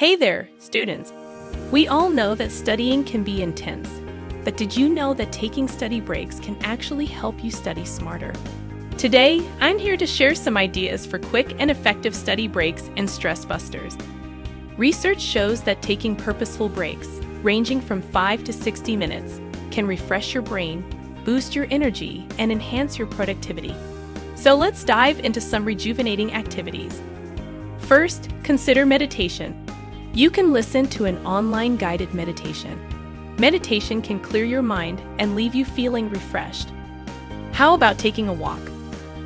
Hey there, students! We all know that studying can be intense, but did you know that taking study breaks can actually help you study smarter? Today, I'm here to share some ideas for quick and effective study breaks and stress busters. Research shows that taking purposeful breaks, ranging from 5 to 60 minutes, can refresh your brain, boost your energy, and enhance your productivity. So let's dive into some rejuvenating activities. First, consider meditation. You can listen to an online guided meditation. Meditation can clear your mind and leave you feeling refreshed. How about taking a walk?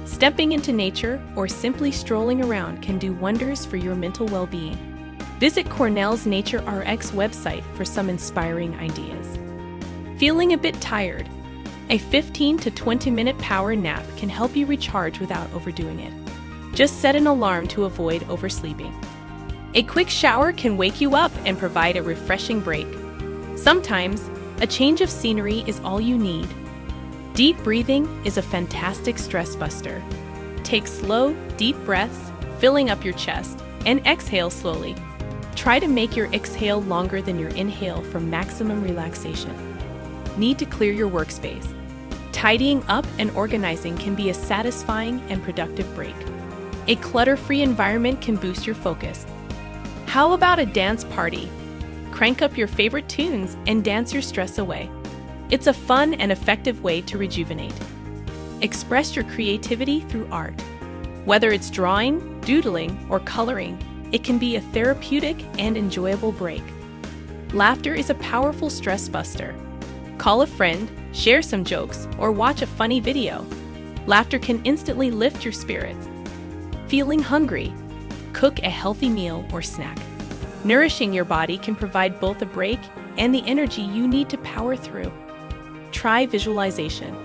Stepping into nature or simply strolling around can do wonders for your mental well-being. Visit Cornell's Nature RX website for some inspiring ideas. Feeling a bit tired? A 15 to 20-minute power nap can help you recharge without overdoing it. Just set an alarm to avoid oversleeping. A quick shower can wake you up and provide a refreshing break. Sometimes, a change of scenery is all you need. Deep breathing is a fantastic stress buster. Take slow, deep breaths, filling up your chest, and exhale slowly. Try to make your exhale longer than your inhale for maximum relaxation. Need to clear your workspace. Tidying up and organizing can be a satisfying and productive break. A clutter-free environment can boost your focus. How about a dance party? Crank up your favorite tunes and dance your stress away. It's a fun and effective way to rejuvenate. Express your creativity through art. Whether it's drawing, doodling, or coloring, it can be a therapeutic and enjoyable break. Laughter is a powerful stress buster. Call a friend, share some jokes, or watch a funny video. Laughter can instantly lift your spirits. Feeling hungry? Cook a healthy meal or snack. Nourishing your body can provide both a break and the energy you need to power through. Try visualization.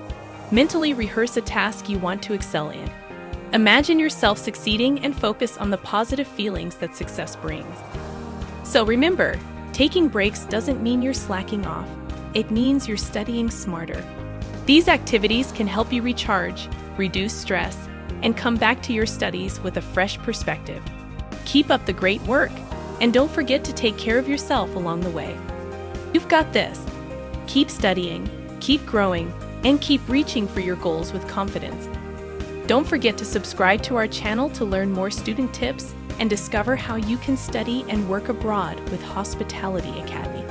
Mentally rehearse a task you want to excel in. Imagine yourself succeeding and focus on the positive feelings that success brings. So remember, taking breaks doesn't mean you're slacking off. It means you're studying smarter. These activities can help you recharge, reduce stress, and come back to your studies with a fresh perspective. Keep up the great work, and don't forget to take care of yourself along the way. You've got this. Keep studying, keep growing, and keep reaching for your goals with confidence. Don't forget to subscribe to our channel to learn more student tips and discover how you can study and work abroad with Hospitality Academy.